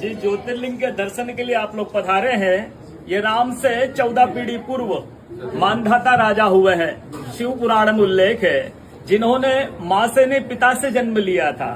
जिस ज्योतिर्लिंग के दर्शन के लिए आप लोग पधारे हैं, ये राम से 14 पीढ़ी पूर्व मानधाता राजा हुए हैं। शिव पुराण में उल्लेख है, जिन्होंने माँ से ने पिता से जन्म लिया था।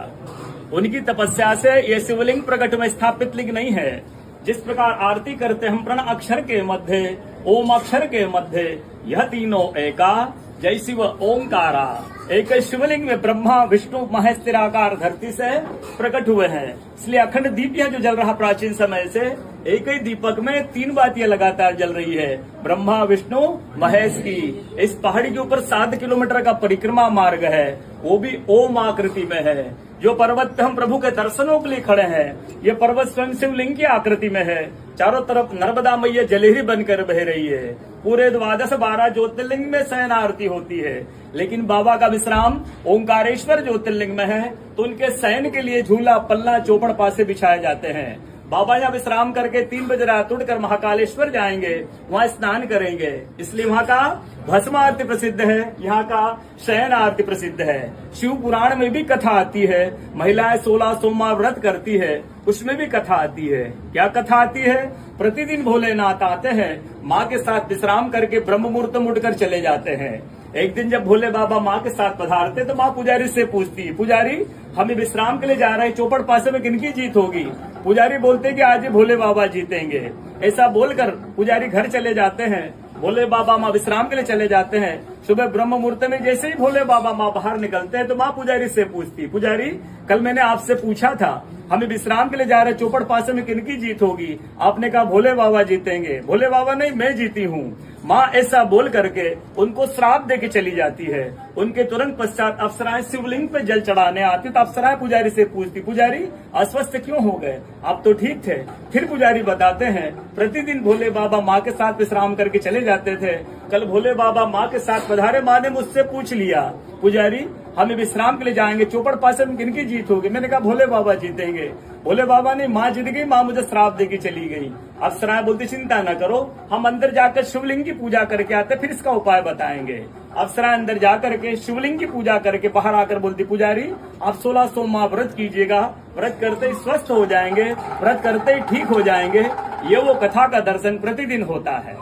उनकी तपस्या से ये शिवलिंग प्रकट में स्थापित लिंग नहीं है। जिस प्रकार आरती करते हम प्रण अक्षर के मध्य, ओम अक्षर के मध्य, यह तीनों एका, जय शिव ओंकारा। एक शिवलिंग में ब्रह्मा विष्णु महेश निराकार धरती से प्रकट हुए हैं। इसलिए अखंड दीप यह जो जल रहा प्राचीन समय से, एक ही दीपक में 3 बातियां लगातार जल रही है, ब्रह्मा विष्णु महेश की। इस पहाड़ी के ऊपर 7 किलोमीटर का परिक्रमा मार्ग है, वो भी ओम आकृति में है। जो पर्वत पे हम प्रभु के दर्शनों के लिए खड़े हैं, ये पर्वत स्वयं शिवलिंग की आकृति में है। चारों तरफ नर्मदा मैया जलहरी बनकर बह रही है। पूरे 12 ज्योतिर्लिंग में शयन आरती होती है, लेकिन बाबा का विश्राम ओंकारेश्वर ज्योतिर्लिंग में है, तो उनके शयन के लिए झूला पल्ला चौपड़ पासे बिछाए जाते हैं। बाबा यहाँ विश्राम करके 3 बजे रात उठकर महाकालेश्वर जाएंगे, वहाँ स्नान करेंगे। इसलिए वहाँ का भस्म आरती प्रसिद्ध है, यहाँ का शयन आरती प्रसिद्ध है। शिव पुराण में भी कथा आती है, महिलाएं 16 सोमवार व्रत करती है, उसमें भी कथा आती है। क्या कथा आती है? प्रतिदिन भोलेनाथ आते हैं, माँ के साथ विश्राम करके ब्रह्म मुहूर्त में उठकर चले जाते हैं। एक दिन जब भोले बाबा माँ के साथ पधारते तो माँ पुजारी से पूछती, पुजारी हमें विश्राम के लिए जा रहे हैं, चौपड़ पासे में किनकी जीत होगी? पुजारी बोलते कि आज ही भोले बाबा जीतेंगे। ऐसा बोलकर पुजारी घर चले जाते हैं। भोले बाबा माँ विश्राम के लिए चले जाते हैं। सुबह ब्रह्म मुहूर्त में जैसे ही भोले बाबा माँ बाहर निकलते हैं तो माँ पुजारी से पूछती, पुजारी कल मैंने आपसे पूछा था, हमें विश्राम के लिए जा रहे चौपड़ पासे में किनकी जीत होगी? आपने कहा भोले बाबा जीतेंगे। भोले बाबा नहीं, मैं जीती हूँ। माँ ऐसा बोल करके उनको श्राप दे के चली जाती है। उनके तुरंत पश्चात अप्सराएं शिवलिंग पे जल चढ़ाने आती तो अप्सराएं पुजारी से पूछती, पुजारी अस्वस्थ क्यों हो गए? आप तो ठीक थे। फिर पुजारी बताते हैं, प्रतिदिन भोले बाबा माँ के साथ विश्राम करके चले जाते थे। कल भोले बाबा माँ के साथ पधारे, माँ ने मुझसे पूछ लिया, पुजारी हमें विश्राम के लिए जाएंगे, चौपड़ पासे में किनकी जीत होगी? मैंने कहा भोले बाबा जीतेंगे। भोले बाबा ने माँ जीत गई, माँ मुझे श्राप देके चली गई। अप्सराएं बोलती, चिंता न करो, हम अंदर जाकर शिवलिंग की पूजा करके आते, फिर इसका उपाय बताएंगे। अप्सराएं अंदर जाकर के शिवलिंग की पूजा करके बाहर आकर बोलती, पुजारी आप 16 सोमवार व्रत कीजिएगा, व्रत करते ही स्वस्थ हो जाएंगे, व्रत करते ही ठीक हो जाएंगे। ये वो कथा का दर्शन प्रतिदिन होता है।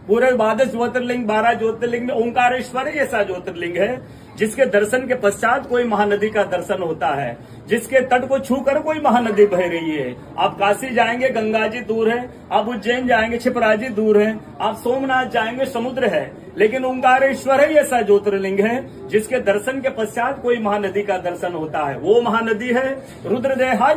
पूरे 12 ज्योतिर्लिंग 12 ज्योतिर्लिंग में ओंकारेश्वर ऐसा ज्योतिर्लिंग है जिसके दर्शन के पश्चात कोई महानदी का दर्शन होता है, जिसके तट को छूकर कोई महानदी बह रही है। आप काशी जाएंगे, गंगा जी दूर है। आप उज्जैन जाएंगे, क्षिप्रा जी दूर है। आप सोमनाथ जाएंगे, समुद्र है। लेकिन ओंकारेश्वर है ऐसा ज्योतिर्लिंग है जिसके दर्शन के पश्चात कोई महानदी का दर्शन होता है। वो महानदी है रुद्रदेहा।